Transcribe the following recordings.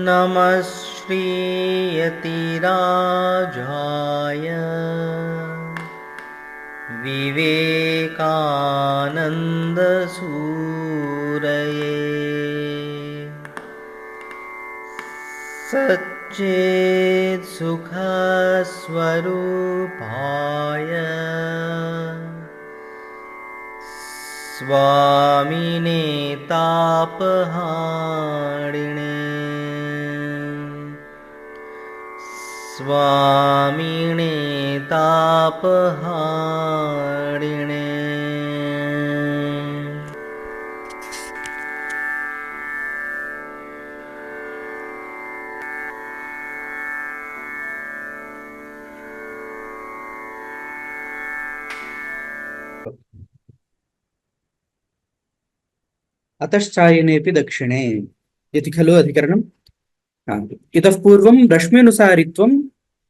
नमः श्रीयतिराजाय विवेकानन्दसूरये सच्चित्सुखस्वरूपाय स्वामिने तापहारिणे स्वामिने तापहारिणे। अतश्चायनेऽपि दक्षिणे इति खलु अधिकरणम्। इतः पूर्वं रश्म्यनुसारित्वं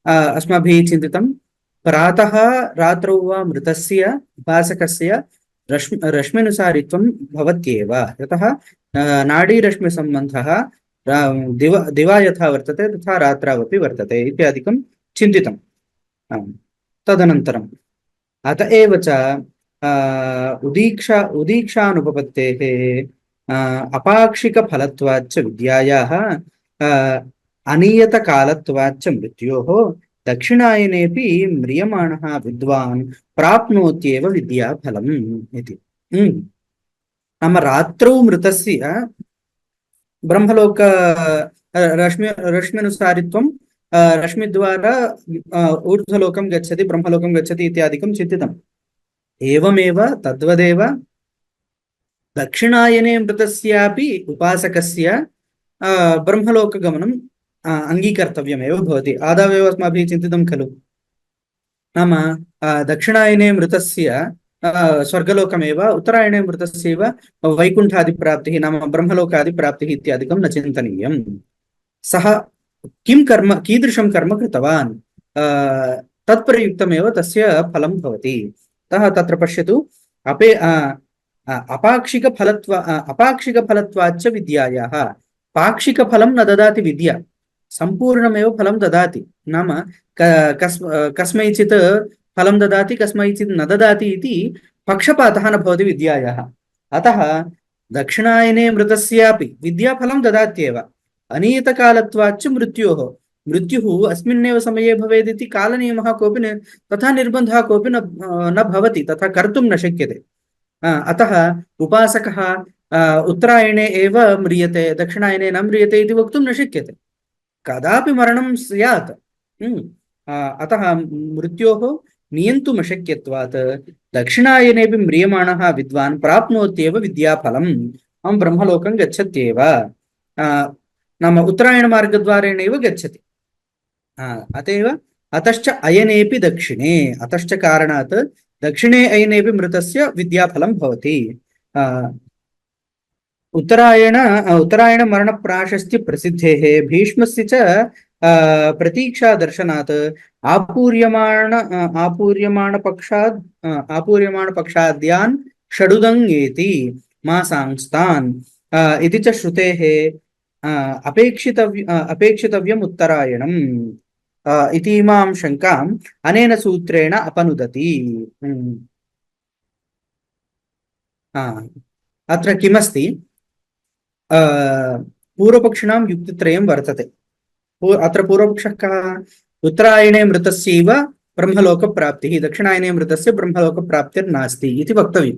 अस्माभिः चिन्तितं। प्रातः रात्रौ वा मृतस्य उपासकस्य रश्म्यनुसारित्वं भवत्येव। यतः नाडीरश्मिसम्बन्धः दिवा यथा वर्तते तथा रात्रावपि वर्तते इत्यादिकं चिन्तितं। तदनन्तरम् अत एव च उदीक्षानुपपत्तेः अपाक्षिकफलत्वाच्च विद्यायाः अनियतकालत्वाच्च मृत्योः दक्षिणायनेऽपि म्रियमाणः विद्वान् प्राप्नोत्येव विद्याफलम् इति। नाम रात्रौ मृतस्य ब्रह्मलोक रश्म्यनुसारित्वं रश्मिद्वारा ऊर्ध्वलोकं गच्छति, ब्रह्मलोकं गच्छति इत्यादिकं चिन्तितम्। एवमेव तद्वदेव दक्षिणायने मृतस्यापि उपासकस्य ब्रह्मलोकगमनम् अङ्गीकर्तव्यमेव भवति। आदावेव अस्माभिः चिन्तितं खलु। नाम दक्षिणायने मृतस्य स्वर्गलोकमेव, उत्तरायणे मृतस्यैव वैकुण्ठादिप्राप्तिः नाम ब्रह्मलोकादिप्राप्तिः इत्यादिकं न चिन्तनीयम्। सः किं कर्म, कीदृशं कर्म कृतवान् तत्प्रयुक्तमेव तस्य फलं भवति। अतः तत्र पश्यतु, अपाक्षिकफलत्वाच्च विद्यायाः। पाक्षिकफलं न ददाति विद्या, सम्पूर्णमेव फलं ददाति। नाम कस्मैचित् फलं ददाति, कस्मैचित् न ददाति इति पक्षपातः न भवति विद्यायाः। अतः दक्षिणायने मृतस्यापि विद्याफलं ददात्येव। अनियतकालत्वाच्च मृत्योः, मृत्युः अस्मिन्नेव समये भवेदिति कालनियमः कोऽपि तथा निर्बन्धः कोऽपि न भवति, तथा कर्तुं न शक्यते। अतः उपासकः उत्तरायणे एव म्रियते, दक्षिणायने न म्रियते इति वक्तुं न शक्यते। कदापि मरणं स्यात्। अतः मृत्योः नियन्तुम् अशक्यत्वात् दक्षिणायनेऽपि म्रियमाणः विद्वान् प्राप्नोत्येव विद्याफलम्, ब्रह्मलोकं गच्छत्येव। नाम उत्तरायणमार्गद्वारेणैव गच्छति। अतएव अतश्च अयनेऽपि दक्षिणे, अतश्च कारणात् दक्षिणे अयनेऽपि मृतस्य विद्याफलं भवति। उत्तरायण मरणप्राशस्त्य प्रसिद्धेः भीष्मस्य च प्रतीक्षादर्शनात् आपूर्यमाणपक्षाद्यान् षडुदङ्गेति मासांस्तान् इति च श्रुतेः अपेक्षितव्यम् उत्तरायणम् इतीमां शङ्काम् अनेन सूत्रेण अपनुदति। अत्र किमस्ति, पूर्वपक्षिणां युक्तित्रयं वर्तते। अत्र पूर्वपक्षः कः? उत्तरायणे मृतस्यैव ब्रह्मलोकप्राप्तिः, दक्षिणायने मृतस्य ब्रह्मलोकप्राप्तिर्नास्ति इति वक्तव्यम्।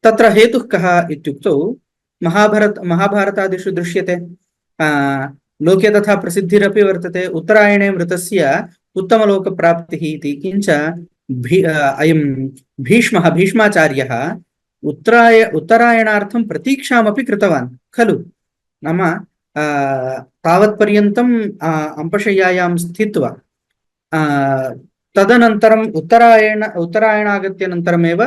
तत्र हेतुः कः इत्युक्तौ महाभारतादिषु दृश्यते। लोके तथा प्रसिद्धिरपि वर्तते, उत्तरायणे मृतस्य उत्तमलोकप्राप्तिः इति। किञ्च अयं भीष्माचार्यः उत्तरायणार्थं प्रतीक्षामपि कृतवान् खलु। नाम तावत्पर्यन्तम् अंपशय्यायां स्थित्वा तदनन्तरम् उत्तरायणागत्यनन्तरमेव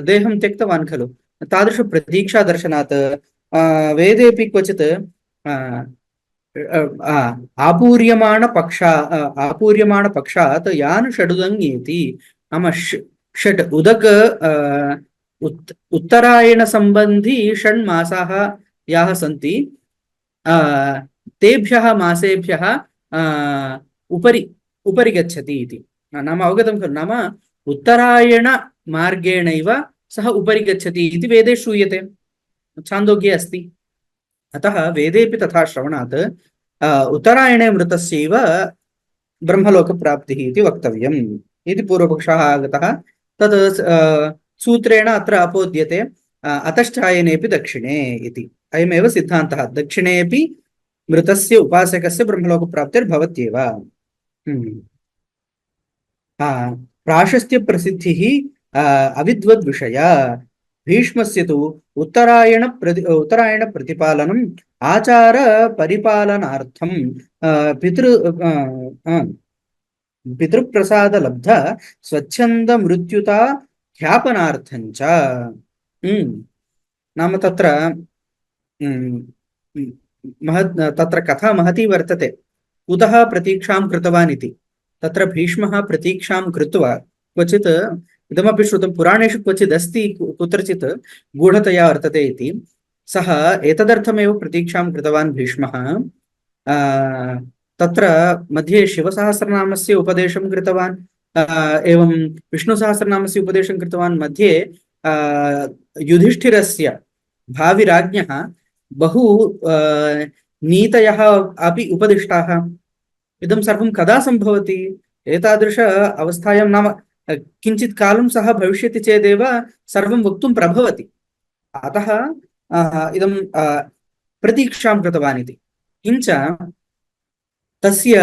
देहं त्यक्तवान् खलु। तादृशप्रतीक्षादर्शनात् वेदेऽपि क्वचित् आपूर्यमाणपक्षात् यान् षडुदङ्गेति, नाम षट् उदक उत्तरायण संबंधी षण्मासाः याः सन्ति तेभ्यः मासेभ्यः उपरि उपरि गच्छति इति नाम अवगतं खलु नाम उत्तरायणमार्गेणैव सः उपरि गच्छति इति वेदे श्रूयते छान्दोग्ये अस्ति अतः वेदेपि तथा श्रवणात् उत्तरायणे मृतस्यैव ब्रह्मलोकप्राप्तिः इति वक्तव्यम् इति पूर्वपक्षः आगतः तत् सूत्रेण अत्र अपोद्यते अतश्चायनेपि दक्षिणे इति अयमेव सिद्धान्तः दक्षिणेपि मृतस्य उपासकस्य ब्रह्मलोकप्राप्तिर्भवत्येव प्राशस्त्यप्रसिद्धिः अविद्वद्विषया भीष्मस्य तु उत्तरायणप्रतिपालनम् आचारपरिपालनार्थं पितृप्रसादलब्ध स्वच्छन्दमृत्युता ख्यापनार्थञ्च नाम तत्र तत्र कथा महती वर्तते कुतः प्रतीक्षां कृतवान् इति तत्र भीष्मः प्रतीक्षां कृत्वा क्वचित् इदमपि श्रुतं पुराणेषु क्वचित् अस्ति कुत्रचित् गूढतया वर्तते इति सः एतदर्थमेव प्रतीक्षां कृतवान् भीष्मः तत्र मध्ये शिवसहस्रनामस्य उपदेशं कृतवान् एवं विष्णुसहस्रनामस्य उपदेशं कृतवान् मध्ये युधिष्ठिरस्य भाविराज्ञः बहु नीतयः अपि उपदिष्टाः इदं सर्वं कदा सम्भवति एतादृश अवस्थायां नाम किञ्चित् कालं सः भविष्यति चेदेव सर्वं वक्तुं प्रभवति अतः इदं प्रतीक्षां कृतवान् इति किञ्च तस्य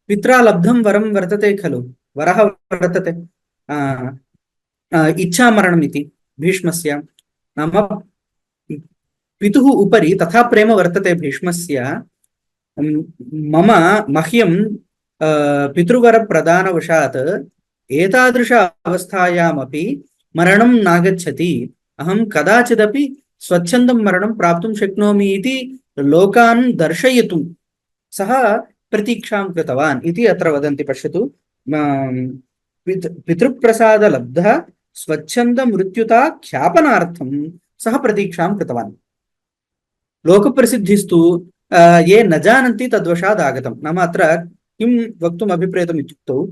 पित्रा लब्धं वरं वर्तते खलु वरः वर्तते इच्छामरणम् इति भीष्मस्य नाम पितुः उपरि तथा प्रेम वर्तते भीष्मस्य मह्यं पितृवरप्रदानवशात् एतादृश अवस्थायामपि मरणं नागच्छति अहं कदाचिदपि स्वच्छन्दं मरणं प्राप्तुं शक्नोमि इति लोकान् दर्शयितुं सः प्रतीक्षां कृतवान् इति अत्र वदन्ति पश्यतु पितृप्रसादलब्धः स्वच्छन्दमृत्युता ख्यापनार्थं सः प्रतीक्षां कृतवान् लोकप्रसिद्धिस्तु ये न जानन्ति तद्वशात् आगतं नाम अत्र किं वक्तुम् अभिप्रेतम् इत्युक्तौ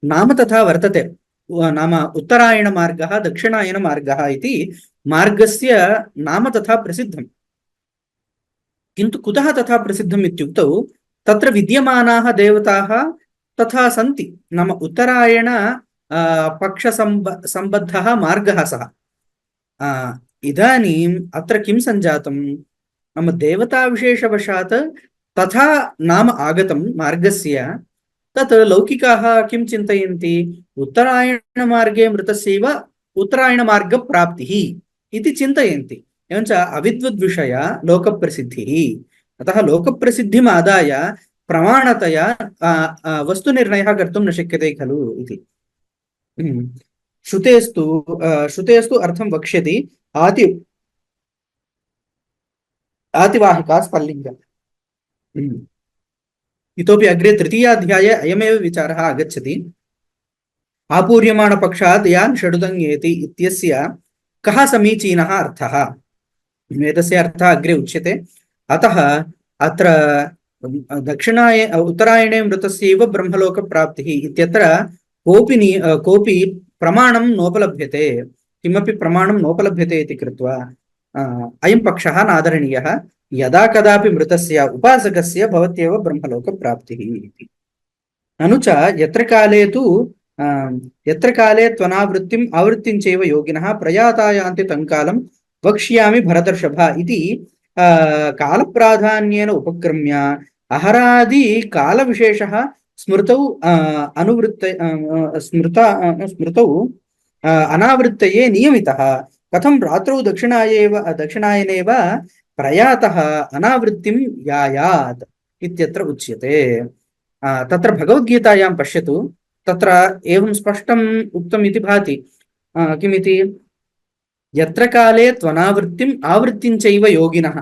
नाम तथा वर्तते नाम उत्तरायणमार्गः दक्षिणायनमार्गः इति मार्गस्य नाम तथा प्रसिद्धम् किन्तु कुतः तथा प्रसिद्धम् इत्युक्तौ तत्र विद्यमानाः देवताः तथा सन्ति नाम उत्तरायण पक्षसम्बद्धः मार्गः सः इदानीम् अत्र किं सञ्जातं नाम देवताविशेषवशात् तथा नाम आगतं मार्गस्य तत् लौकिकाः किं चिन्तयन्ति उत्तरायणमार्गे मृतस्यैव उत्तरायणमार्गप्राप्तिः इति चिन्तयन्ति एवञ्च अविद्वद्विषया लोकप्रसिद्धिः अतः लोकप्रसिद्धिम् आदाय प्रमाणतया वस्तुनिर्णयः कर्तुं न शक्यते खलु इति श्रुतेस्तु अर्थं वक्ष्यति आतिवाहिका स्पल्लिङ्गम् इतोपि अग्रे तृतीयाध्याये अयमेव विचारः आगच्छति आपूर्यमाणपक्षात् यान् षडुदङ्गेति इत्यस्य कः समीचीनः अर्थः वेदस्य अर्थः अग्रे उच्यते अतः अत्र उत्तरायणे मृतस्यैव ब्रह्मलोकप्राप्तिः इत्यत्र कोऽपि प्रमाणं नोपलभ्यते किमपि प्रमाणं नोपलभ्यते इति कृत्वा अयं पक्षः नादरणीयः यदा कदापि मृतस्य उपासकस्य भवत्येव ब्रह्मलोकप्राप्तिः इति ननु च यत्र काले त्वनावृत्तिम् आवृत्तिं चैव योगिनः प्रयातायान्ति तत्कालं वक्ष्यामि भरतर्षभ इति कालप्राधान्येन उपक्रम्य अहरादि कालविशेषः स्मृतौ स्मृतौ अनावृत्तये नियमितः कथं रात्रौ दक्षिणायनेव प्रयातः अनावृत्तिं यायात् इत्यत्र उच्यते तत्र भगवद्गीतायां पश्यतु तत्र एवं स्पष्टम् उक्तम् इति भाति किमिति यत्र काले त्वनावृत्तिम् आवृत्तिं चैव योगिनः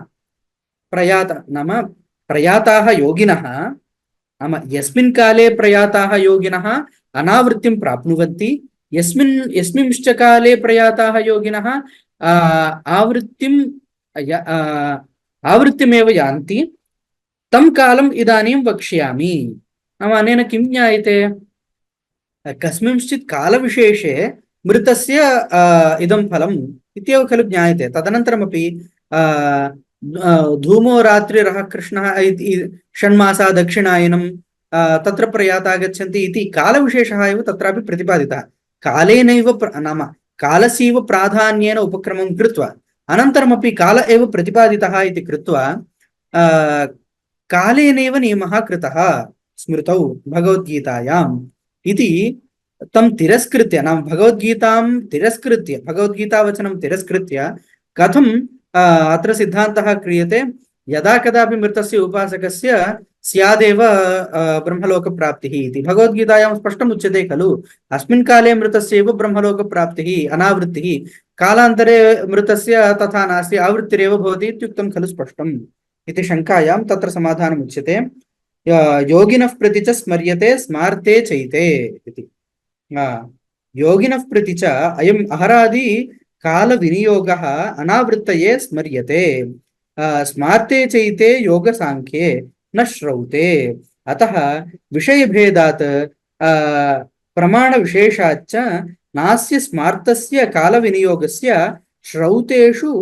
प्रयाताः योगिनः नाम यस्मिन् काले प्रयाताः योगिनः अनावृत्तिं प्राप्नुवन्ति यस्मिंश्च काले प्रयाताः योगिनः आवृत्तिं आवृत्तिमेव यान्ति तं कालम् इदानीं वक्ष्यामि। नाम अनेन किं ज्ञायते? कस्मिंश्चित् कालविशेषे मृतस्य इदं फलम् इत्येव खलु ज्ञायते। तदनन्तरमपि धूमो रात्रिरः कृष्णः इति षण्मासा दक्षिणायनं तत्र प्रयाता गच्छन्ति इति कालविशेषः एव तत्रापि प्रतिपादितः। कालेनैव नाम कालस्यैव प्राधान्येन उपक्रमं कृत्वा अनन्तरमपि काल एव प्रतिपादितः इति कृत्वा कालेनैव नियमः कृतः स्मृतौ भगवद्गीतायाम् इति तं तिरस्कृत्य, नाम भगवद्गीतां तिरस्कृत्य, भगवद्गीतावचनं तिरस्कृत्य कथं अत्र सिद्धान्तः क्रियते? यदा कदापि मृतस्य उपासकस्य स्यादेव ब्रह्मलोकप्राप्तिः इति भगवद्गीतायां स्पष्टम् उच्यते खलु। अस्मिन् काले मृतस्यैव ब्रह्मलोकप्राप्तिः अनावृत्तिः, कालान्तरे मृतस्य तथा नास्ति, आवृत्तिरेव भवति इत्युक्तं खलु स्पष्टम् इति शङ्कायां तत्र समाधानम् उच्यते। योगिनः प्रति च स्मर्यते स्मार्ते चैते इति। योगिनः प्रति च अयम् अहरादि कालविनियोगः अनावृत्तये स्मर्यते, स्मार्ते चैते योगसाङ्ख्ये न श्रौते। अतः विषयभेदात् प्रमाणविशेषाच्च नास्य स्मार्तस्य कालविनियोगस्य श्रौतेषु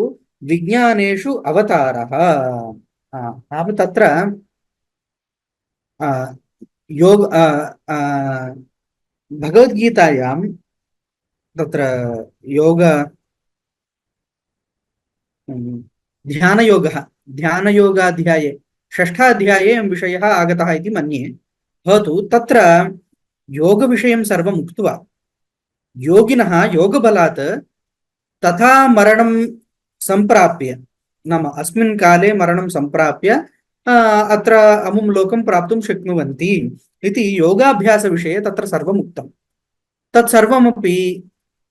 विज्ञानेषु अवतारः। तत्र योग भगवद्गीतायां तत्र योग ध्यानयोगाध्याये षष्ठाध्याये विषयः आगतः इति मन्ये। भवतु तत्र योगविषयं सर्वम् उक्त्वा योगिनः योगबलात् तथा मरणं सम्प्राप्य, नाम अस्मिन् काले मरणं सम्प्राप्य अत्र अमुं लोकं प्राप्तुं शक्नुवन्ति इति योगाभ्यासविषये तत्र सर्वम् उक्तं। तत्सर्वमपि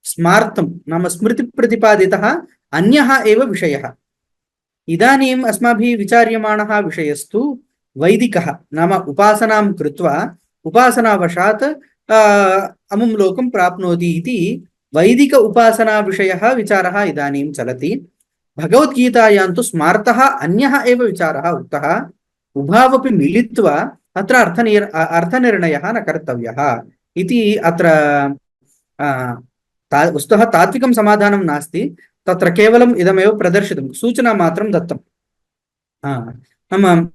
स्मार्तं, नाम स्मृतिप्रतिपादितः अन्यः एव विषयः। इदानीम् अस्माभिः विचार्यमाणः विषयस्तु वैदिकः, नाम उपासनां कृत्वा उपासनावशात् अमुं लोकं प्राप्नोति इति वैदिक उपासनाविषयः विचारः इदानीं चलति। भगवद्गीतायां तु स्मार्तः अन्यः एव विचारः उक्तः। उभावपि मिलित्वा अत्र अर्थनिर्णयः न कर्तव्यः इति अत्र वस्तुतः तात्विकं समाधानं नास्ति, तत्र केवलम् इदमेव प्रदर्शितं, सूचना मात्रं दत्तं। नाम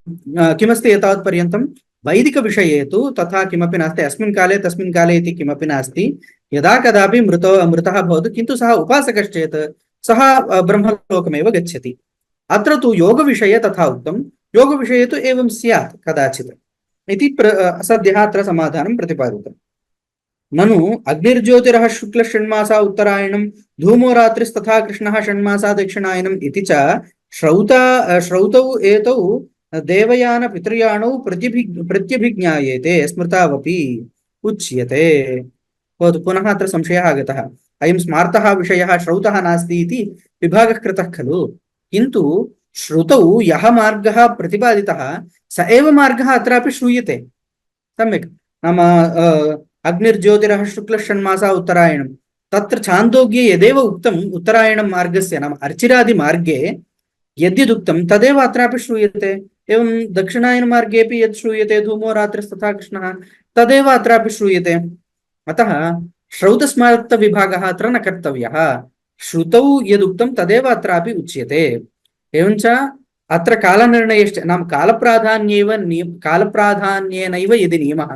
किमस्ति एतावत्पर्यन्तं? वैदिकविषये तु तथा किमपि नास्ति, अस्मिन् काले तस्मिन् काले इति किमपि नास्ति। यदा कदापि मृतः भवतु, किन्तु सः उपासकश्चेत् सः ब्रह्मलोकमेव गच्छति। अत्र तु योगविषये तथा उक्तं, योगविषये तु एवं स्यात् कदाचित् इति सद्यः अत्र समाधानं प्रतिपादितम्। ननु अग्निर्ज्योतिरः शुक्ल षण्मासा उत्तरायणं धूमो रात्रिस्तथा कृष्णः षण्मासा दक्षिणायनम् इति च श्रौतौ एतौ देवयान पितृयाणौ प्रत्यभिज्ञायेते स्मृतावपि उच्यते। पुनः अत्र संशयः आगतः, अयं स्मार्तः विषयः श्रौतः नास्ति इति विभागः कृतः खलु, किन्तु श्रुतौ यः मार्गः प्रतिपादितः स एव मार्गः अत्रापि श्रूयते। सम्यक्, नाम अग्निर्ज्योतिरः शुक्ल षण्मासा उत्तरायणं, तत्र छान्दोग्ये यदेव उक्तम् उत्तरायणं मार्गस्य, नाम अर्चिरादिमार्गे यद्यदुक्तं तदेव अत्रापि श्रूयते। एवं दक्षिणायनमार्गेऽपि यत् श्रूयते धूमो रात्रिस्तथा कृष्णः तदेव अत्रापि श्रूयते। अतः श्रौतस्मार्तविभागः अत्र न कर्तव्यः, श्रुतौ यदुक्तं तदेव अत्रापि उच्यते। एवञ्च अत्र कालनिर्णयश्च, नाम कालप्राधान्येनैव यदि नियमः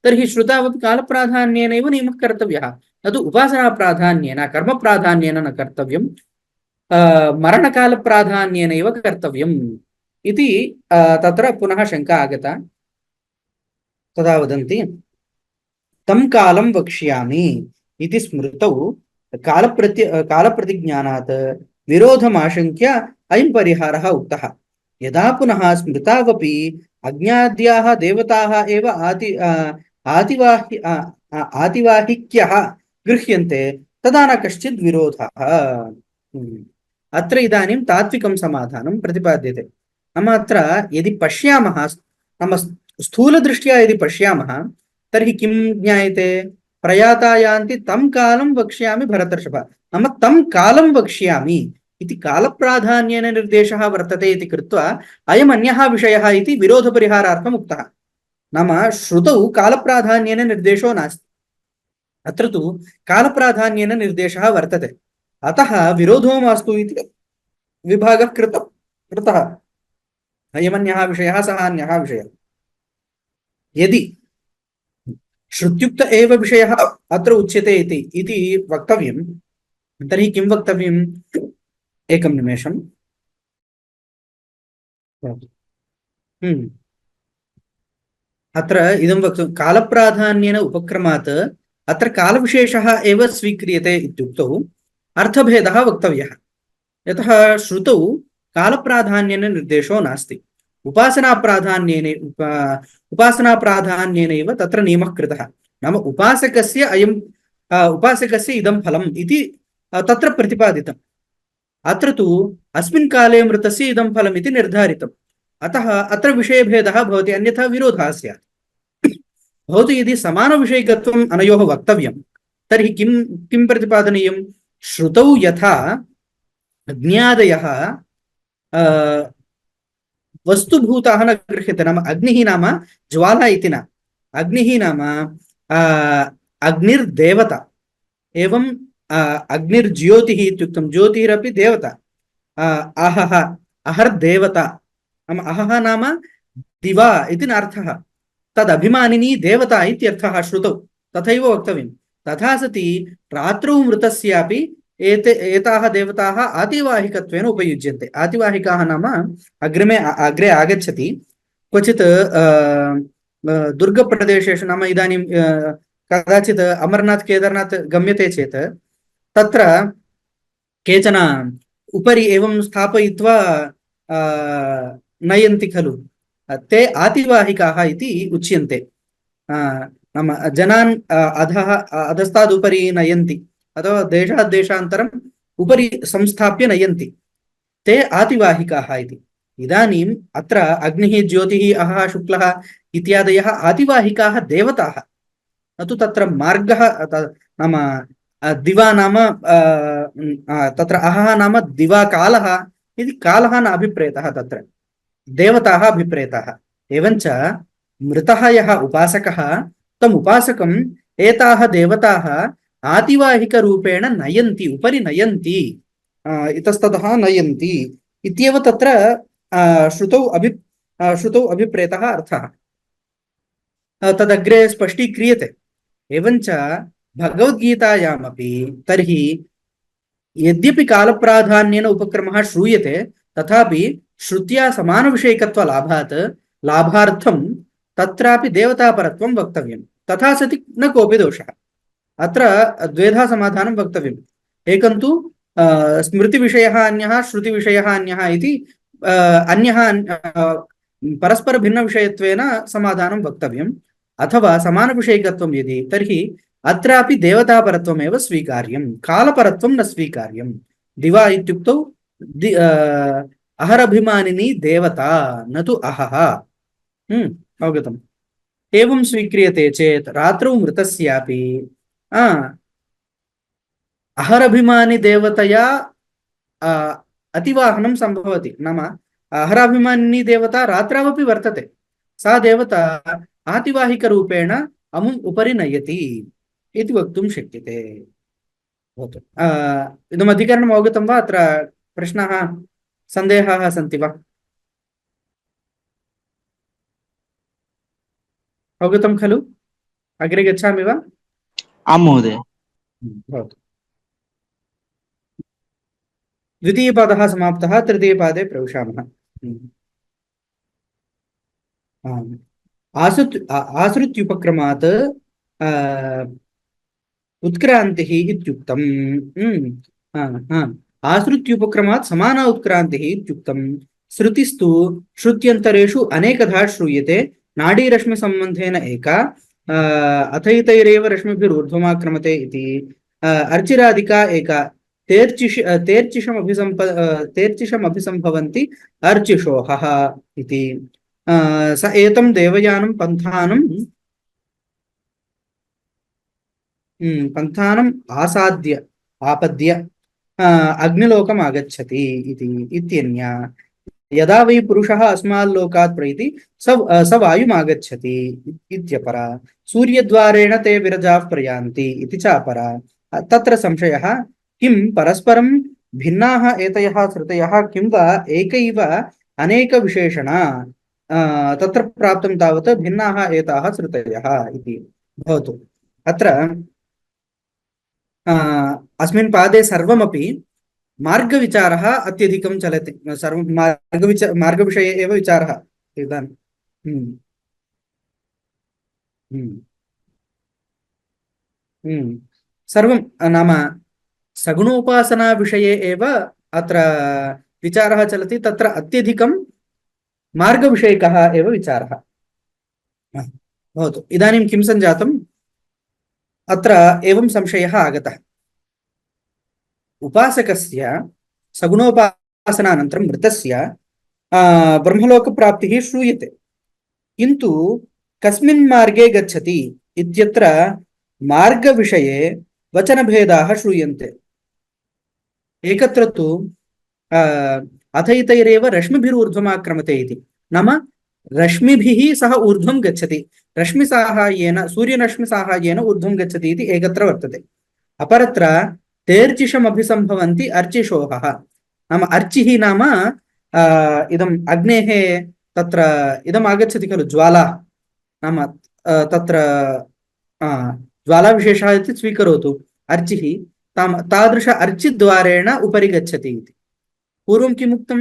तर्हि श्रुतावपि कालप्राधान्येनैव नियमः कर्तव्यः, न तु उपासनाप्राधान्येन कर्मप्राधान्येन न कर्तव्यं, मरणकालप्राधान्येनैव कर्तव्यम् इति तत्र पुनः शङ्का आगता। तदा वदन्ति तं कालं वक्ष्यामि इति स्मृतौ कालप्रतिज्ञानात् विरोधमाशङ्क्य अयं परिहारः उक्तः। यदा पुनः स्मृतावपि अज्ञाद्याः देवताः एव आतिवाहिक्यः गृह्यन्ते तदा न कश्चित् विरोधः। अत्र इदानीं तात्विकं समाधानं प्रतिपाद्यते। नाम अत्र यदि पश्यामः, नाम स्थूलदृष्ट्या यदि पश्यामः तर्हि किं ज्ञायते? प्रयाता यान्ति तं कालं वक्ष्यामि भरतर्षभ, नाम तं कालं वक्ष्यामि इति कालप्राधान्येन निर्देशः वर्तते इति कृत्वा अयम् अन्यः विषयः इति विरोधपरिहारार्थम् उक्तः। नाम श्रुतौ कालप्राधान्येन निर्देशो नास्ति, अत्र तु कालप्राधान्येन निर्देशः वर्तते, अतः विरोधो मास्तु इति विभागः कृतः। अयमन्यः विषयः सः अन्यः विषयः। यदि श्रुत्युक्त एव विषयः अत्र उच्यते इति वक्तव्यं, तर्हि किं वक्तव्यम्? एकं निमेषम्। अत्र इदं वक्तुं कालप्राधान्येन उपक्रमात् अत्र कालविशेषः एव स्वीक्रियते इत्युक्तौ अर्थभेदः वक्तव्यः। यतः श्रुतौ कालप्राधान्येन निर्देशो नास्ति, उपासनाप्राधान्येनैव तत्र नियमः कृतः। नाम उपासकस्य इदं फलम् इति तत्र प्रतिपादितम्। अत्र तु अस्मिन् काले मृतस्य इदं फलम् इति निर्धारितम्। अतः अत्र विषयभेदः भवति, अन्यथा विरोधः स्यात्। भवतु यदि समानविषयिकत्वम् अनयोः वक्तव्यं तर्हि किं प्रतिपादनीयं? श्रुतौ यथा अग्न्यादयः वस्तुभूताः न गृह्यते, नाम अग्निः नाम ज्वाला इति न, अग्निः नाम अग्निर्देवता, एवं अग्निर्ज्योतिः इत्युक्तं, ज्योतिरपि देवता, अहः अहर्देवता, नाम अहः नाम दिवा इति अर्थः, तदभिमानिनी देवता इत्यर्थः श्रुतौ, तथैव वक्तव्यं। तथा सति रात्रौ मृतस्यापि एताः देवताः आतिवाहिकत्वेन उपयुज्यन्ते। आतिवाहिकाः नाम अग्रे आगच्छति क्वचित् दुर्गप्रदेशेषु, नाम इदानीं कदाचित् अमरनाथ केदारनाथ गम्यते चेत् तत्र केचन उपरि एवं स्थापयित्वा नयन्ति खलु, ते आतिवाहिकाः इति उच्यन्ते। नाम जनान् अधस्तात् उपरि नयन्ति अथवा देशात् देशान्तरम् उपरि संस्थाप्य नयन्ति, ते आतिवाहिकाः इति। इदानीम् अत्र अग्निः, ज्योतिः, अहः, शुक्लः इत्यादयः आतिवाहिकाः देवताः, न तु तत्र मार्गः, नाम दिवा नाम तत्र अहः नाम दिवाकालः इति कालः न अभिप्रेतः, तत्र देवताः अभिप्रेताः। एवञ्च मृतः यः उपासकः, तम् उपासकम् एताः देवताः आतिवाहिकरूपेण नयन्ति, उपरि नयन्ति, इतस्ततः नयन्ति इत्येव तत्र श्रुतौ अभिप्रेतः अर्थः। तदग्रे स्पष्टीक्रियते। एवञ्च भगवद्गीतायामपि तर्हि यद्यपि कालप्राधान्येन उपक्रमः श्रूयते, तथापि श्रुत्या समानविषयिकत्वलाभात् लाभार्थं तत्रापि देवतापरत्वं वक्तव्यं। तथा सति न कोऽपि दोषः। अत्र द्वेधा समाधानं वक्तव्यम्। एकं तु स्मृतिविषयः अन्यः, श्रुतिविषयः अन्यः इति अन्यः परस्परभिन्नविषयत्वेन समाधानं वक्तव्यम्। अथवा समानविषयिकत्वं यदि, तर्हि अत्रापि देवतापरत्वमेव स्वीकार्यं, कालपरत्वं न स्वीकार्यं। दिवा इत्युक्तौ अहरभिमानिनी देवता, न तु अहः। अवगतम्? एवं स्वीक्रियते चेत् रात्रौ मृतस्यापि अहरभिमानि देवतया अतिवाहनं सम्भवति। नाम अहराभिमानिनी देवता रात्रवपि वर्तते, सा देवता आतिवाहिकरूपेण अमुम् उपरि नयति इति वक्तुं शक्यते। भवतु इदम् अधिकरणम् अवगतं वा? अत्र प्रश्नाः, सन्देहाः सन्ति वा? अवगतं खलु? अग्रे गच्छामि वा? आं महोदय। भवतु। द्वितीयपादः समाप्तः, तृतीयपादे प्रविशामः। आश्रित्युपक्रमात् उत्क्रान्तिः इत्युक्तम्। आश्रित्युपक्रमात् समाना उत्क्रान्तिः इत्युक्तम्। श्रुतिस्तु श्रुत्यन्तरेषु अनेकधा श्रूयते, नाडीरश्मिसम्बन्धेन एका, अथैतैरेव रश्मिभिरूर्ध्वमाक्रमते इति। अर्चिरादिका एका, तेर्चिषमभिसम्भवन्ति अर्चिषोहः इति। स एतं देवयानं पन्थानम् आसाद्य आपद्य अग्निलोकम् आगच्छति इति इत्यन्या। यदा वै पुरुषः अस्मात् लोकात् प्रैति स वायुम् आगच्छति इत्यपरा। सूर्यद्वारेण ते विरजाः प्रयान्ति इति च अपरा। तत्र संशयः, किं परस्परं भिन्नाः एतयः श्रुतयः किं वा एकैव अनेक विशेषणा तत्र प्राप्तं तावत् भिन्नाः एताः श्रुतयः इति भवतु। अत्र अस्मिन् पादे सर्वमपि मार्गविचारः अत्यधिकं चलति। सर्वं मार्गविषये एव विचारः इदानीं। सर्वं नाम सगुणोपासना विषये एव अत्र विचारः चलति। तत्र अत्यधिकं मार्गविषयकः एव विचारः भवतु। इदानीं किं सञ्जातम्, अत्र एवं संशयः आगतः। उपासकस्य सगुणोपासनानन्तरं मृतस्य ब्रह्मलोकप्राप्तिः श्रूयते, किन्तु कस्मिन् मार्गे गच्छति इत्यत्र मार्गविषये वचनभेदाः श्रूयन्ते। एकत्र तु अथैतैरेव रश्मिभिरूर्ध्वमाक्रमते इति, नाम रश्मिभिः सह ऊर्ध्वं गच्छति, रश्मिसाहाय्येन सूर्यरश्मिसाहाय्येन ऊर्ध्वं गच्छति इति एकत्र वर्तते। अपरत्र तेर्चिषमभिसम्भवन्ति अर्चिषोहः, नाम अर्चिः नाम इदम् अग्नेः तत्र इदम् आगच्छति खलु ज्वाला, नाम तत्र ज्वालाविशेषः इति स्वीकरोतु। अर्चिः तादृश अर्चिद्वारेण उपरि गच्छति इति। पूर्वं किमुक्तं,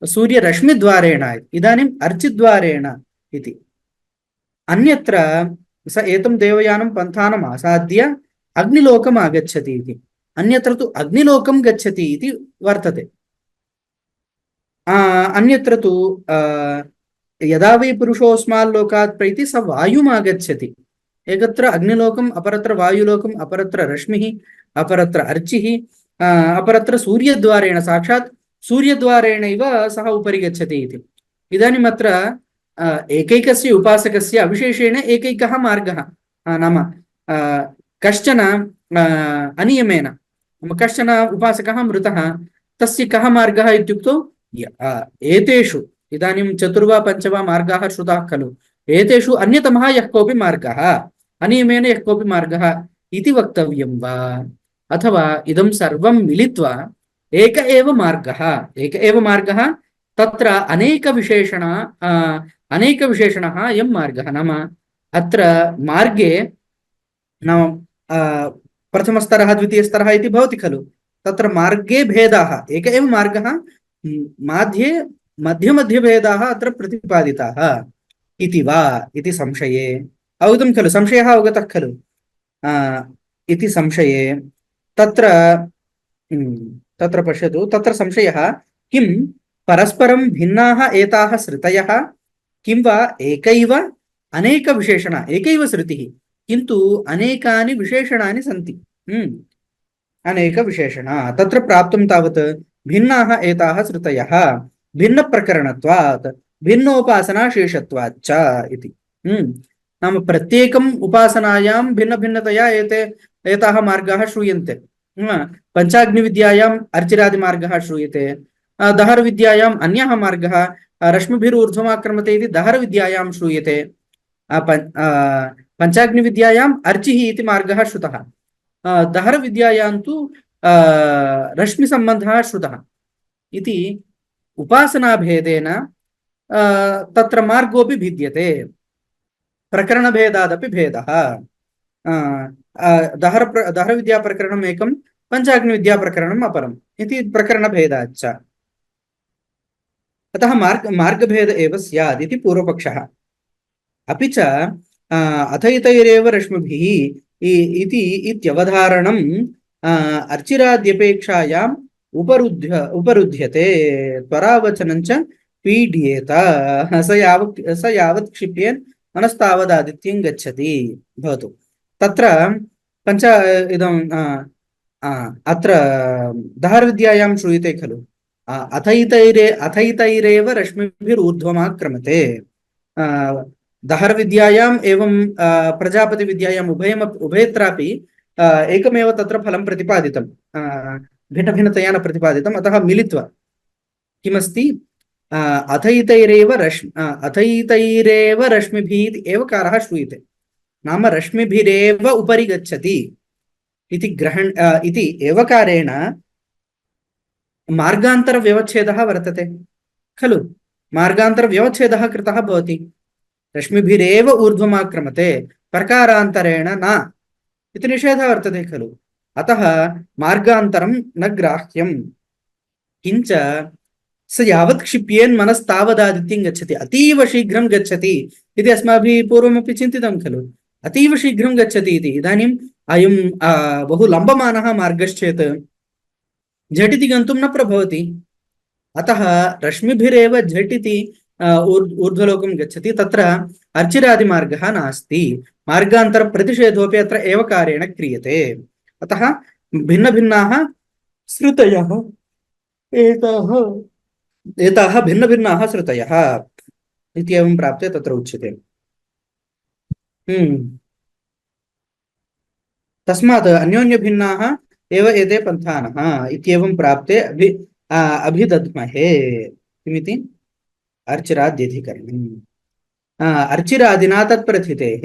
सूर्यरश्मिद्वारेण, इदानीम् अर्चिद्वारेण इति। अन्यत्र स एतं देवयानं पन्थानम् आसाद्य अग्निलोकम् आगच्छति इति, अन्यत्र तु अग्निलोकं गच्छति इति वर्तते। अन्यत्र तु यदा वै पुरुषोऽस्मात् लोकात् प्रैति स वायुम् आगच्छति। एकत्र अग्निलोकम्, अपरत्र वायुलोकम्, अपरत्र रश्मिः, अपरत्र अर्चिः, अपरत्र सूर्यद्वारेण, साक्षात् सूर्यद्वारेणैव सः उपरि गच्छति इति। इदानीम् अत्र एकैकस्य उपासकस्य विशेषेण एकैकः मार्गः, नाम कश्चन अनियमेन, कश्चन उपासकः मृतः, तस्य कः मार्गः इत्युक्तौ एतेषु इदानीं 4 वा 5 वा मार्गाः श्रुताः खलु, एतेषु अन्यतमः यः कोऽपि मार्गः, अनियमेन यः कोऽपि मार्गः इति वक्तव्यं वा, अथवा इदं सर्वं मिलित्वा एक एव मार्गः, तत्र अनेकविशेषणः अयं मार्गः। नाम अत्र मार्गे नाम प्रथमस्तरः द्वितीयस्तरः इति भवति खलु, तत्र मार्गे भेदाः, एक एव मार्गः, मध्ये भेदाः अत्र प्रतिपादिताः इति वा इति संशये। अवगतं खलु, संशयः अवगतः खलु इति संशये। तत्र पश्यतु, तत्र संशयः, किं परस्परं भिन्नाः एताः श्रुतयः किं वा एकैव अनेकविशेषण, एकैव श्रुतिः किन्तु अनेकानि विशेषणानि सन्ति। अनेकविशेषणा तत्र प्राप्तं तावत् भिन्नाः एताः श्रुतयः भिन्नप्रकरणत्वात् भिन्नोपासनाशेषत्वाच्च इति। नाम प्रत्येकम् उपासनायां भिन्नभिन्नतया एताः मार्गाः श्रूयन्ते। पञ्चाग्निविद्यायाम् अर्चिरादिमार्गः श्रूयते, दहरविद्यायाम् अन्यः मार्गः रश्मिभिरूर्ध्वमाक्रमते इति दहरविद्यायां श्रूयते, पञ्चाग्निविद्यायाम् अर्चिः इति मार्गः श्रुतः, दहरविद्यायां तु रश्मिसम्बन्धः श्रुतः इति। उपासनाभेदेन तत्र मार्गोऽपि भिद्यते, प्रकरणभेदादपि भेदः। दहरविद्याप्रकरणम् एकं, पञ्चाग्निविद्याप्रकरणम् अपरम् इति प्रकरणभेदाच्च। अतः मार्गभेद एव स्यात् इति पूर्वपक्षः। अपि च अथैतैरेव रश्मिभिः इत्यवधारणम् अर्चिराद्यपेक्षायाम् उपरुध्यते, त्वरावचनञ्च पीड्येत, स यावत् क्षिप्येन् मनस्तावदादित्यं गच्छति भवतु। तत्र अत्र दहरविद्यायां श्रूयते खलु, अथैतैरेव रश्मिभिरूर्ध्वमाक्रमते। दहरविद्यायाम् एवं प्रजापतिविद्यायाम् उभयत्रापि एकमेव तत्र फलं प्रतिपादितं, भिन्नभिन्नतया न प्रतिपादितम्, अतः मिलित्वा किमस्ति, अथैतैरेव रश्मिभिः इति एवकारः श्रूयते। नाम रश्मिभिरेव उपरि गच्छति इति इति एवकारेण मार्गान्तरव्यवच्छेदः वर्तते खलु। मार्गान्तरव्यवच्छेदः कृतः भवति, रश्मिभिरेव ऊर्ध्वमाक्रमते प्रकारान्तरेण न इति निषेधः वर्तते खलु। अतः मार्गान्तरं न ग्राह्यं। किञ्च स यावत् क्षिप्येन् मनस्तावदादित्यं गच्छति, अतीव शीघ्रं गच्छति इति अस्माभिः पूर्वमपि चिन्तितं खलु। अतीव शीघ्रं गच्छति इति। इदानीम् अयं बहु लम्बमानः मार्गश्चेत् झटिति गन्तुं न प्रभवति। अतः रश्मिभिरेव झटिति ऊर्ध्वलोकं गच्छति। तत्र अर्चिरादिमार्गः नास्ति। मार्गान्तरप्रतिषेधोऽपि अत्र एवकारेण क्रियते। अतः भिन्नभिन्नाः श्रुतयः एताः भिन्नभिन्नाः श्रुतयः इत्येवं प्राप्ते तत्र उच्यते। तस्मात् अन्योन्यभिन्नाः एव एते पन्थानः इत्येवं प्राप्ते अभिदद्महे। किमिति? अर्चिराद्यधिकरणम्। अर्चिरादिना तत्प्रथितेः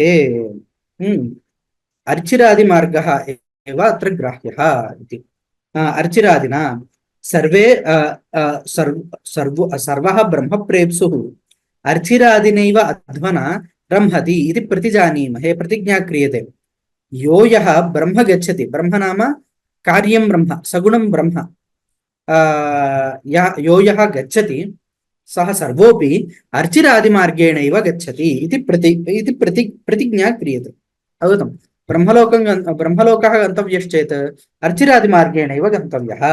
अर्चिरादिमार्गः एव अत्र ग्राह्यः इति। अर्चिरादिना सर्वे सर्वः ब्रह्मप्रेप्सुः अर्चिरादिनैव अध्वना ब्रह्मति इति प्रतिजानीमहे, प्रतिज्ञा क्रियते। यो यः ब्रह्म गच्छति, ब्रह्म नाम कार्यं ब्रह्म, सगुणं ब्रह्म, यो यः गच्छति सः सर्वोऽपि अर्चिरादिमार्गेणैव गच्छति इति प्रतिज्ञा क्रियते। अवगतं? ब्रह्मलोकः गन्तव्यश्चेत् अर्चिरादिमार्गेणैव गन्तव्यः।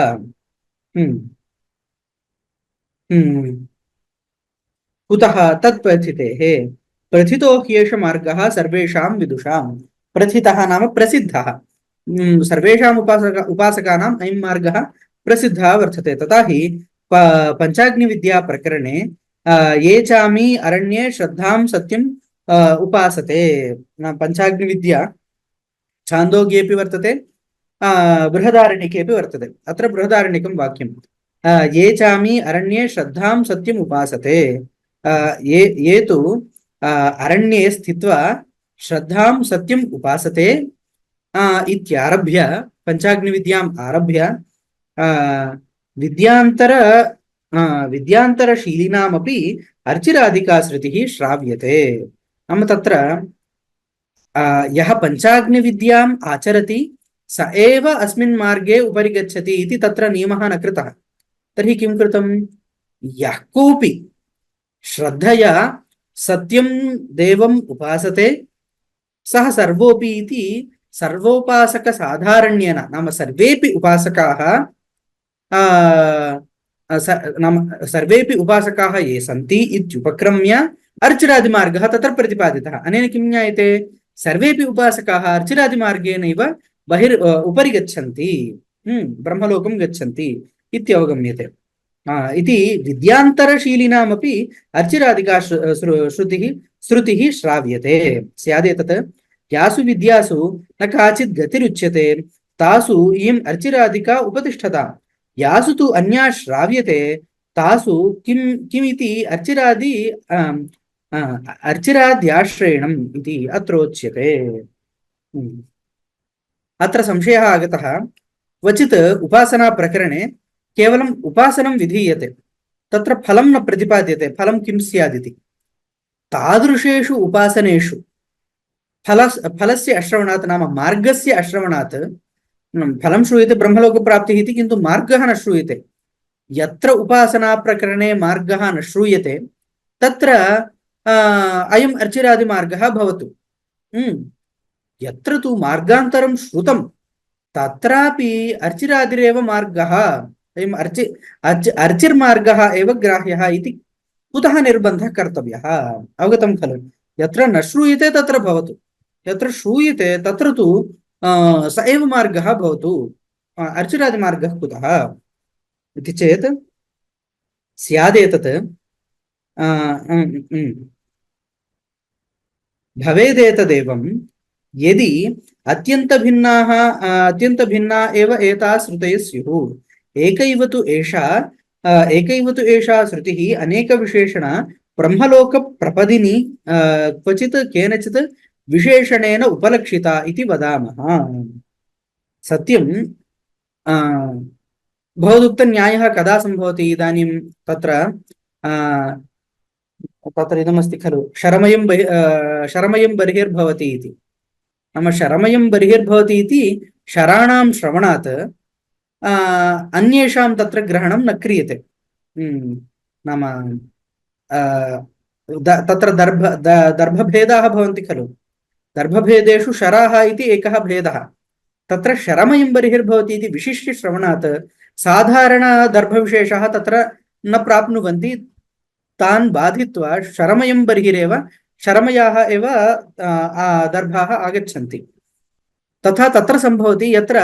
कुतः तत्प्रथितेः? प्रथितो ह्येष मार्गः सर्वेषां विदुषां। प्रथितः नाम प्रसिद्धः। सर्वेषाम् उपासकानाम् अयं मार्गः प्रसिद्धः वर्तते। तथा हि पञ्चाग्निविद्याप्रकरणे ये चामी अरण्ये श्रद्धां सत्यम् उपासते। पञ्चाग्निविद्या छान्दोग्येऽपि वर्तते, बृहदारण्यकेऽपि वर्तते। अत्र बृहदारण्यकं वाक्यं ये चामी अरण्ये श्रद्धां सत्यम् उपासते। ये तु अरण्ये स्थित्वा श्रद्धां सत्यम् उपासते इत्यारभ्य पञ्चाग्निविद्याम् आरभ्य विद्यान्तरशीलिनामपि अर्चिरादिका श्रुतिः श्राव्यते। नाम तत्र यः पञ्चाग्निविद्याम् आचरति स एव अस्मिन् मार्गे उपरि गच्छति इति तत्र नियमः न कृतः। तर्हि किं कृतं? यः कोऽपि श्रद्धया सत्यं देवम् उपासते सः सर्वोऽपि इति सर्वोपासकसाधारण्येन, नाम सर्वेऽपि उपासकाः नाम सर्वेऽपि उपासकाः ये सन्ति इत्युपक्रम्य अर्चिरादिमार्गः तत्र प्रतिपादितः। अनेन किं ज्ञायते? सर्वेऽपि उपासकाः अर्चिरादिमार्गेणैव उपरि गच्छन्ति, ब्रह्मलोकं गच्छन्ति इत्यवगम्यते। इति विद्यान्तरशीलिनामपि अर्चिरादिका श्रुतिः श्राव्यते स्यादेतत्। यासु विद्यासु न काचित् गतिरुच्यते तासु इयम् अर्चिरादिका उपतिष्ठता। यासु तु अन्या श्राव्यते तासु किमिति अर्चिराद्याश्रयणम् इति अत्रोच्यते। अत्र संशयः आगतः। क्वचित् उपासना प्रकरणे केवलम् उपासनं विधीयते, तत्र फलं न प्रतिपाद्यते। फलं किं स्यादिति? तादृशेषु उपासनेषु फलस्य अश्रवणात्, नाम मार्गस्य अश्रवणात् फलं श्रूयते ब्रह्मलोकप्राप्तिः इति, किन्तु मार्गः न श्रूयते। यत्र उपासना प्रकरणे मार्गः न श्रूयते तत्र अयम् अर्चिरादिमार्गः भवतु। यत्र तु मार्गान्तरं श्रुतं तत्रापि अर्चिरादिरेव मार्गः, अयम् अर्चिर्मार्गः एव ग्राह्यः इति कुतः निर्बन्धः कर्तव्यः? अवगतं खलु? यत्र न श्रूयते तत्र भवतु, यत्र श्रूयते तत्र तु स एव मार्गः भवतु। अर्चिरादिमार्गः कुतः इति चेत् स्यादेतत् भवेदेतदेवं यदि अत्यन्तभिन्ना एव एताः श्रुतयः स्युः। एकैव तु एषा श्रुतिः अनेकविशेषण ब्रह्मलोकप्रपदिनी क्वचित् केनचित् विशेषणेन उपलक्षिता इति वदामः। सत्यं भवदुक्तन्यायः कदा सम्भवति? इदानीं तत्र इदमस्ति खलु, शरमयं बर्हिर्भवति इति। नाम शरमयं बर्हिर्भवति इति शराणां श्रवणात् अन्येषां तत्र ग्रहणं न क्रियते। नाम तत्र दर्भभेदाः भवन्ति खलु, दर्भभेदेषु शराः इति एकः भेदः। तत्र शरमयं बर्हिर्भवति इति विशिष्य श्रवणात् साधारणदर्भविशेषः तत्र न प्राप्नुवन्ति, तान् बाधित्वा शरमयं बर्हिरेव शरमयाः एव दर्भाः आगच्छन्ति। तथा तत्र सम्भवति यत्र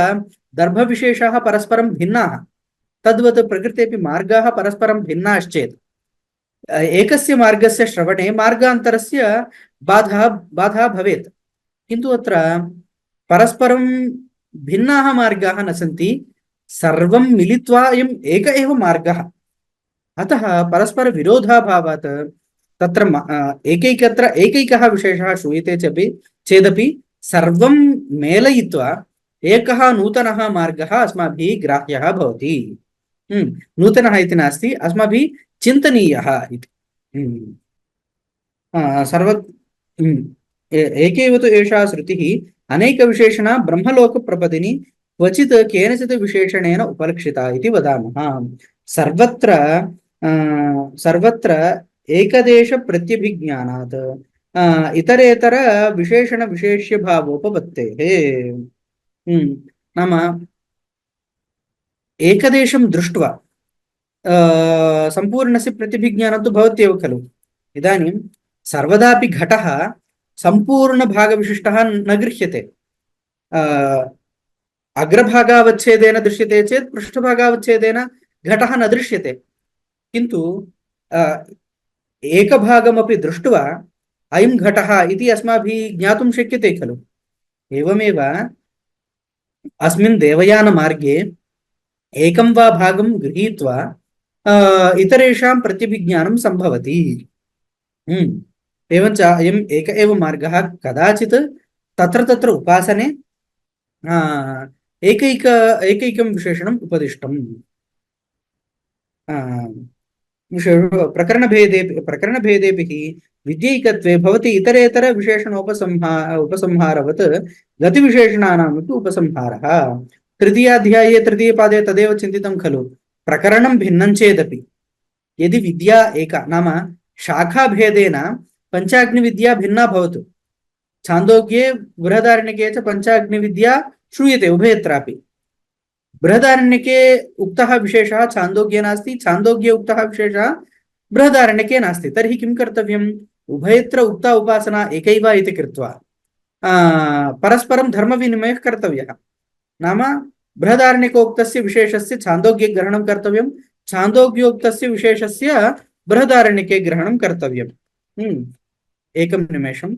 दर्भविशेषाः परस्परं भिन्नाः, तद्वत् प्रकृतेऽपि मार्गाः परस्परं भिन्नाश्चेत् एकस्य मार्गस्य श्रवणे मार्गान्तरस्य बाधा भवेत्। किन्तु अत्र परस्परं भिन्नाः मार्गाः न सन्ति, सर्वं मिलित्वा अयम् एक एव मार्गः। अतः परस्पर विरोधाभावात् तत्र एकैकः विशेषः श्रूयते चेदपि सर्वं मेलयित्वा एकः नूतनः मार्गः अस्माभिः ग्राह्यः भवति। नूतनः इति नास्ति, अस्माभिः चिन्तनीयः इति। एकैव तु एषा श्रुतिः अनेकविशेषणा ब्रह्मलोकप्रपदिनी क्वचित् केनचित् विशेषणेन उपलक्षिता इति वदामः। सर्वत्र एकदेश प्रत्यभिज्ञानात् इतरेतर विशेषण विशेष्य भावोपपत्तेः। नाम एकदेशं दृष्ट्वा सम्पूर्णस्य प्रतिभिज्ञानं तु भवत्येव खलु। इदानीं सर्वदापि घटः सम्पूर्णभागविशिष्टः न गृह्यते। अग्रभागावच्छेदेन दृश्यते चेत् पृष्ठभागावच्छेदेन घटः न दृश्यते। किन्तु एकभागमपि दृष्ट्वा अयं घटः इति अस्माभिः ज्ञातुं शक्यते खलु। एवमेव अस्मिन् देवयानमार्गे एकं वा भागं गृहीत्वा इतरेषां प्रत्यभिज्ञानं सम्भवति। एवञ्च अयम् एक एव मार्गः। कदाचित् तत्र उपासने एकैकं विशेषणम् उपदिष्टम्। प्रकरणभेदेभिः विद्यैकत्वे भवति इतरेतर उपसंहारवत् गतिविशेषणानाम् अपि उपसंहारः। तृतीयाध्याये तृतीयपादे तदेव चिन्तितं खलु। प्रकरणं भिन्नं चेदपि यदि विद्या एका, नाम शाखाभेदेन पञ्चाग्निविद्या भिन्ना भवतु। छान्दोग्ये बृहदारण्यके च पञ्चाग्निविद्या श्रूयते उभयत्रापि। बृहदारण्यके उक्तः विशेषः छान्दोग्ये नास्ति, छान्दोग्ये उक्तः विशेषः बृहदारण्यके नास्ति। तर्हि किं कर्तव्यम्? उभयत्र उक्ता उपासना एकैव इति कृत्वा परस्परं धर्मविनिमयः कर्तव्यः। नाम बृहदारण्यकोक्तस्य विशेषस्य छान्दोग्ये ग्रहणं कर्तव्यं, छान्दोग्योक्तस्य विशेषस्य बृहदारण्यके ग्रहणं कर्तव्यम्। एकं निमेषम्।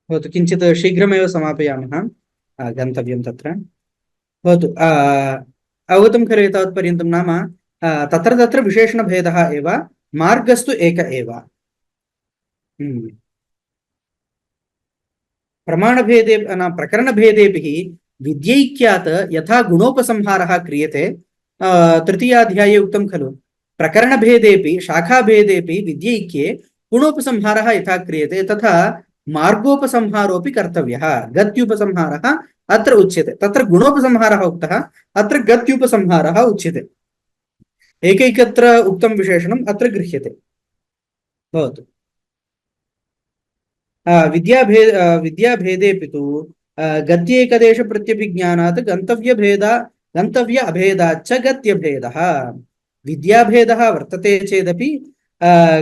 भवतु, किञ्चित् शीघ्रमेव समापयामः, गन्तव्यं तत्र। भवतु, अवगतं खलु एतावत्पर्यन्तं? नाम तत्र विशेषणभेदः एव, मार्गस्तु एक एव। प्रमाणभेदे प्रकरणभेदेभिः विद्यैक्यात् यथा गुणोपसंहारः क्रियते, तृतीयाध्याये उक्तं खलु। प्रकरणभेदेपि शाखाभेदेपि विद्यैक्ये गुणोपसंहारः यथा क्रियते तथा मार्गोपसंहारोऽपि कर्तव्यः। गत्युपसंहारः अत्र उच्यते। तत्र गुणोपसंहारः उक्तः, अत्र गत्युपसंहारः उच्यते। एकैकत्र उक्तं विशेषणम् अत्र गृह्यते। भवतु, विद्याभेदेऽपि तु गत्येकदेश प्रत्यभिज्ञानात् गन्तव्य अभेदाच्च गत्यभेदः। विद्याभेदः वर्तते चेदपि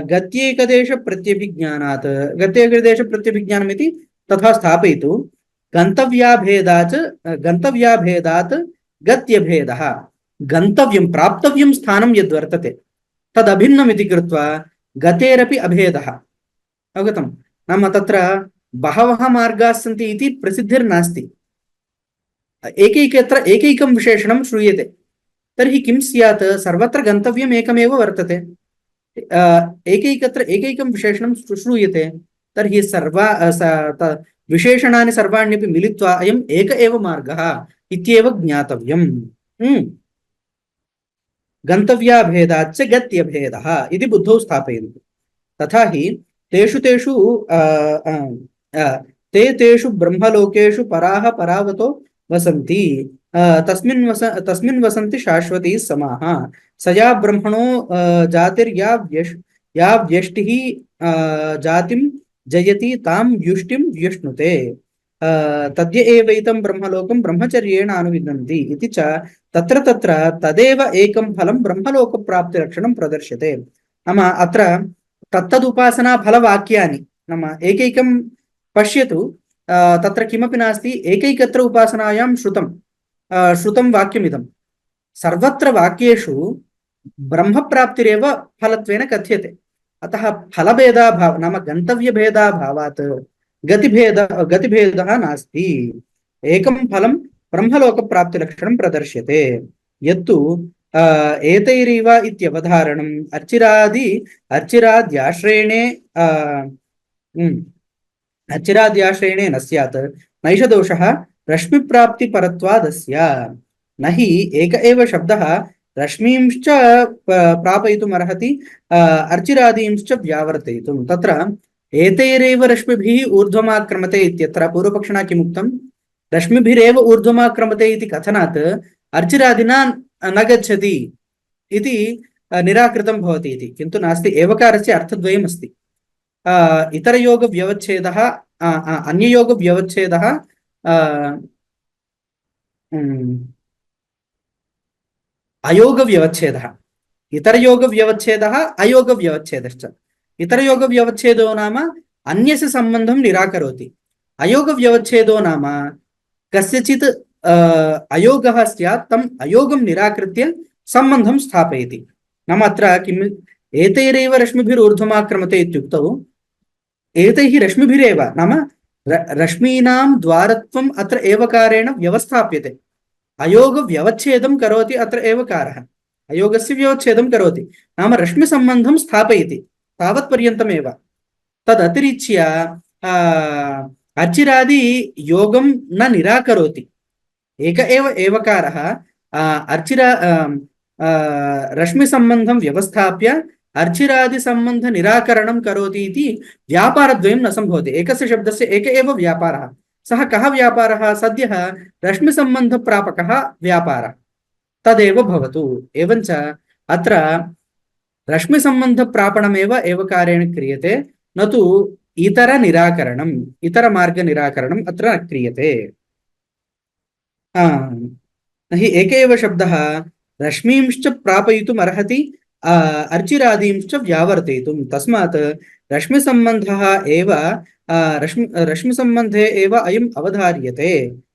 गत्येकदेश प्रत्यभिज्ञानात्, गत्येकदेश प्रत्यभिज्ञानमिति तथा स्थापयितु। गन्तव्याभेदात् गत्यभेदः। गन्तव्यं प्राप्तव्यं स्थानं यद्वर्तते, तदभिन्नमिति कृत्वा गतेरपि अभेदः। अवगतं? नाम तत्र बहवः मार्गाः सन्ति इति प्रसिद्धिर्नास्ति, एकैकत्र एकैकं विशेषणं श्रूयते। तर्हि किं स्यात्? सर्वत्र गन्तव्यम् एकमेव वर्तते, एकैकत्र एकैकं विशेषणं श्रूयते, तर्हि विशेषणानि सर्वाण्यपि मिलित्वा अयम् एक एव मार्गः इत्येव ज्ञातव्यम्। गन्तव्याभेदाच्च गत्यभेदः इति बुद्धौ स्थापयन्तु। तथा हि तेषु तेषु ते तेषु ब्रह्मलोकेषु पराः परावतो वसन्ति, तस्मिन् वसन्ति शाश्वती समाः। स या ब्रह्मणो या व्यष्टिः जातिं जयति तां व्युष्टिं व्युष्णुते, तद्य एवैतं ब्रह्मलोकं ब्रह्मचर्येण अनुविन्दन्ति इति च तत्र तत्र तदेव एकं फलं ब्रह्मलोकप्राप्तिलक्षणं प्रदर्श्यते। नाम अत्र तत्तदुपासना फलवाक्यानि, नाम एकैकं पश्यतु, तत्र किमपि नास्ति, एकैकत्र उपासनायां श्रुतं वाक्यमिदं। सर्वत्र वाक्येषु ब्रह्मप्राप्तिरेव फलत्वेन कथ्यते। अतः फलभेदाभाव नाम गन्तव्यभेदाभावात् गतिभेदः नास्ति, एकं फलं ब्रह्मलोकप्राप्तिलक्षणं प्रदर्श्यते। यत्तु एतैरीव इत्यवधारणम् अर्चिराद्याश्रयणे न स्यात्, नैष दोषः रश्मिप्राप्तिपरत्वादस्य। न हि एक एव शब्दः रश्मींश्च प्रापयितुमर्हति अर्चिरादींश्च व्यावर्तयितुं। तत्र एतैरेव रश्मिभिः ऊर्ध्वमाक्रमते इत्यत्र पूर्वपक्षिणा किमुक्तं? रश्मिभिरेव ऊर्ध्वमाक्रमते इति कथनात् अर्चिरादिना न गच्छति इति निराकृतं भवति इति। किन्तु नास्ति, एवकारस्य अर्थद्वयम् अस्ति। इतरयोगव्यवच्छेदः अन्ययोगव्यवच्छेदः अयोगव्यवच्छेदः, इतरयोगव्यवच्छेदः अयोगव्यवच्छेदश्च। इतरयोगव्यवच्छेदो नाम अन्यस्य सम्बन्धं निराकरोति, अयोगव्यवच्छेदो नाम कस्यचित् अयोगः स्यात् तम् अयोगं निराकृत्य सम्बन्धं स्थापयति। नाम अत्र किम्? एतैरेव रश्मिभिरूर्ध्वमाक्रमते इत्युक्तौ एतैः रश्मिभिरेव, नाम रश्मीनां द्वारत्वम् अत्र एवकारेण व्यवस्थाप्यते। अयोगव्यवच्छेदं करोति अत्र एवकारः, अयोगस्य व्यवच्छेदं करोति, नाम रश्मिसम्बन्धं स्थापयति, तावत्पर्यन्तमेव। तदतिरिच्य अर्चिरादि योगं न निराकरोति, एक एव एवकारः रश्मिसम्बन्धं व्यवस्थाप्य अर्चिरादिसम्बन्धनिराकरणं करोति इति व्यापारद्वयं न सम्भवति। एकस्य शब्दस्य एक एव व्यापारः, सः कः व्यापारः? सद्यः रश्मिसम्बन्धप्रापकः व्यापारः, तदेव भवतु। एवञ्च अत्र रश्मिसम्बन्धप्रापणमेव एवकारेण क्रियते, न तु इतरनिराकरणम्, इतरमार्गनिराकरणम् अत्र न क्रियते। न हि एक एव शब्दः रश्मींश्च प्रापयितुम् अर्हति अर्चिरादींश्च व्यावर्तयितुं। तस्मात् रश्मिसम्बन्धः एव रश्मिसम्बन्धे एव अयम् अवधार्यते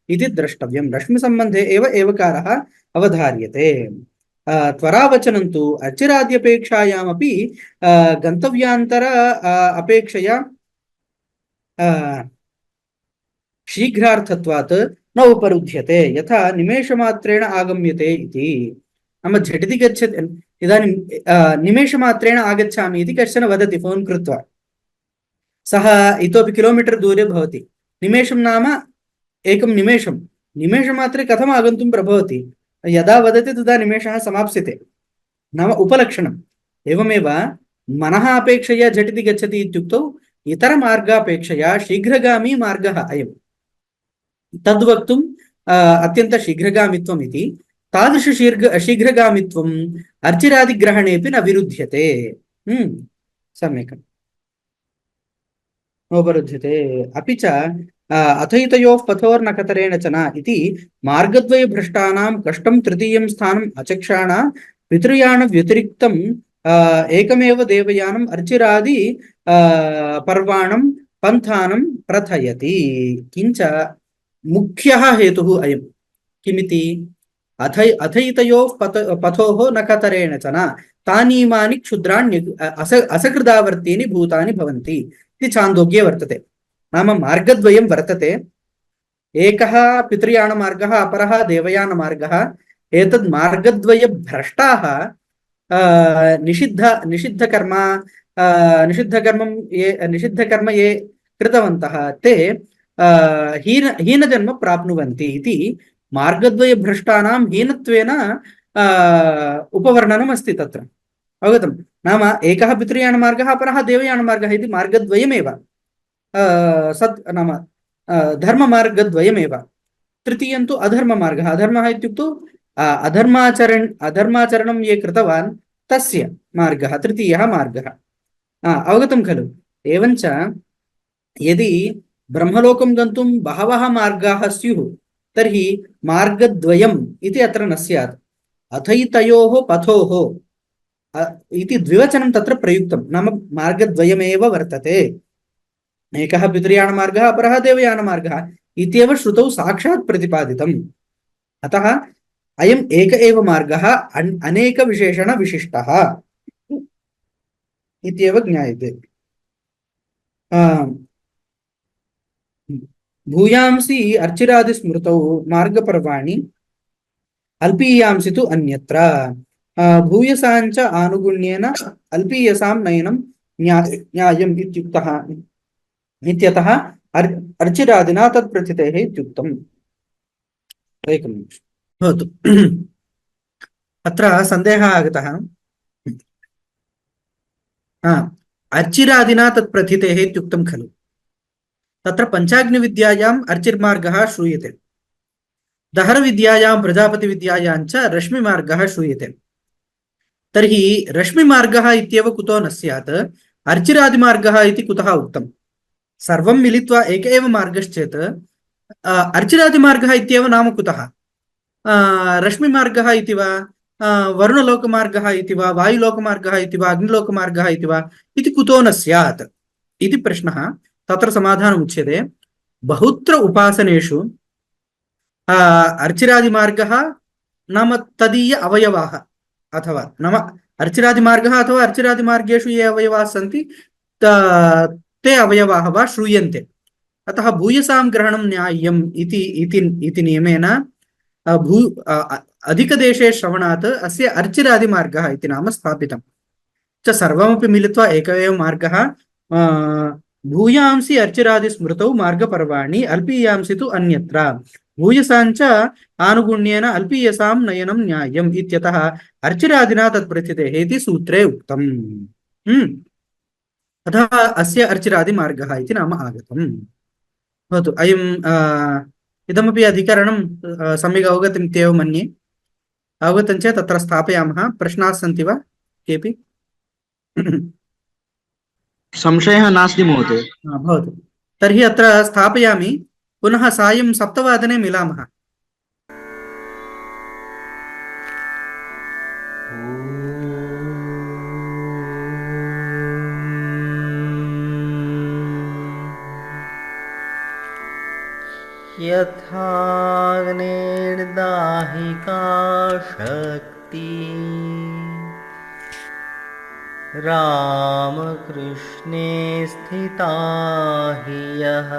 इति द्रष्टव्यं। रश्मिसम्बन्धे एव एवकारः अवधार्यते। त्वरावचनं तु अर्चिराद्यपेक्षायामपि गन्तव्यान्तर अपेक्षया शीघ्रार्थत्वात् न उपरुध्यते, यथा निमेषमात्रेण आगम्यते इति। नाम झटिति गच्छति, इदानीं निमेषमात्रेण आगच्छामि इति कश्चन वदति फोन् कृत्वा, सः इतोपि किलोमीटर् दूरे भवति। निमेषं नाम एकं निमेषं, निमेषमात्रे कथम् आगन्तुं प्रभवति? यदा वदति तदा निमेषः समाप्स्यते, नाम उपलक्षणम्। एवमेव मनः अपेक्षया झटिति गच्छति इत्युक्तौ इतरमार्गापेक्षया शीघ्रगामी मार्गः अयम्, तद्वक्तुम् अत्यन्तशीघ्रगामित्वम् इति। तादृश शीघ्रगामित्वम् अर्चिरादिग्रहणेऽपि न विरुध्यते। सम्यक् नोपरुध्यते। अपि च अथैतयोः पथोर्न कतरेण च न इति मार्गद्वयभ्रष्टानां कष्टं तृतीयं स्थानम् अचक्षाण पितृयानव्यतिरिक्तम् एकमेव देवयानम् अर्चिरादि पर्वाणं पन्थानं प्रथयति। किञ्च मुख्यः हेतुः अयम्। किमिति? अथैतयोः पथोः न कतरेण च न, तानीमानि क्षुद्राण्य असकृदावर्तीनि भूतानि भवन्ति इति छान्दोग्ये वर्तते। नाम मार्गद्वयं वर्तते। एकः पितृयानमार्गः, अपरः देवयानमार्गः। एतद् मार्गद्वयभ्रष्टाः निषिद्ध निषिद्धकर्म निषिद्धकर्म ये कृतवन्तः ते हीनजन्म प्राप्नुवन्ति इति मार्गद्वयभ्रष्टानां हीनत्वेन उपवर्णनम् अस्ति तत्र। अवगतं? नाम एकः पितृयानमार्गः, अपरः देवयानमार्गः इति मार्गद्वयमेव सत् नाम धर्ममार्गद्वयमेव। तृतीयं तु अधर्ममार्गः। अधर्मः इत्युक्तौ अधर्माचरणं ये कृतवान् तस्य मार्गः तृतीयः मार्गः। अवगतं खलु? एवञ्च यदि ब्रह्मलोकं गन्तुं बहवः मार्गाः स्युः तर्हि मार्गद्वयम् इति अत्र न स्यात्। अथैतयोः पथोः इति द्विवचनं तत्र प्रयुक्तं। नाम मार्गद्वयमेव वर्तते। एकः पितृयानमार्गः, अपरः देवयानमार्गः इत्येव श्रुतौ साक्षात् प्रतिपादितम्। अतः अयम् एक एव मार्गः अनेकविशेषणविशिष्टः इत्येव ज्ञायते। भूयांसि अर्चिरादिस्मृतौ मार्गपर्वाणि अल्पीयांसि तु अन्यत्र। भूयसाञ्च आनुगुण्येन अल्पीयसां नयनं न्यायम् इत्युक्तः इत्यतः अर्चिरादिना तत्प्रथितेः इत्युक्तम्। एकं निमिषम् भवतु। अत्र सन्देहः आगतः। अर्चिरादिना तत्प्रथितेः इत्युक्तं खलु? तत्र पञ्चाग्निविद्यायाम् अर्चिर्मार्गः श्रूयते, दहरविद्यायां प्रजापतिविद्यायां च रश्मिमार्गः श्रूयते। तर्हि रश्मिमार्गः इत्येव कुतो न स्यात्? अर्चिरादिमार्गः इति कुतः उक्तम्? सर्वं मिलित्वा एक एव मार्गश्चेत् अर्चिरादिमार्गः इत्येव नाम कुतः? रश्मिमार्गः इति वा, वरुणलोकमार्गः इति वा, वायुलोकमार्गः इति वा, अग्निलोकमार्गः इति वा इति कुतो न स्यात् इति प्रश्नः। तत्र समाधानम् उच्यते। बहुत्र उपासनेषु अर्चिरादिमार्गः नाम तदीय अवयवाः, अथवा नाम अर्चिरादिमार्गः अथवा अर्चिरादिमार्गेषु ये अवयवाः सन्ति ते अवयवाः वा श्रूयन्ते। अतः भूयसां ग्रहणं न्याय्यम् इति नियमेन अधिकदेशे श्रवणात् अस्य अर्चिरादिमार्गः इति नाम स्थापितं। च सर्वमपि मिलित्वा एक एव मार्गः। भूयांसि अर्चिरादिस्मृतौ मार्गपर्वाणि अल्पीयांसि तु अन्यत्र। भूयसाञ्च आनुगुण्येन अल्पीयसां नयनं न्याय्यम् इत्यतः अर्चिरादिना तत्प्रथितेः इति सूत्रे उक्तम्। अतः अस्य अर्चिरादिमार्गः इति नाम आगतम्। भवतु। अयम् इदमपि अधिकरणं सम्यक् अवगतम् इत्येव मन्ये। अवगतं चेत् तत्र स्थापयामः। प्रश्नाः सन्ति वा केऽपि? संशयः नास्ति महोदय। भवतु। तर्हि अत्र स्थापयामि। पुनः सायं 7:00 मिलामः। यथाग्निर्दाहिका शक्ति रामकृष्णे स्थिता हि यः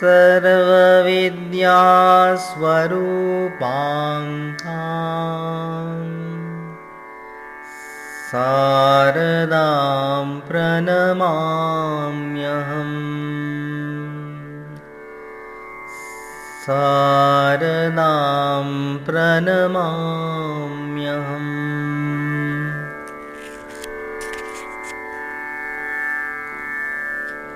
सर्वविद्यास्वरूपाङ्काम् शारदां प्रणमाम्यहम्। शारदां प्रणमाम्यहम्।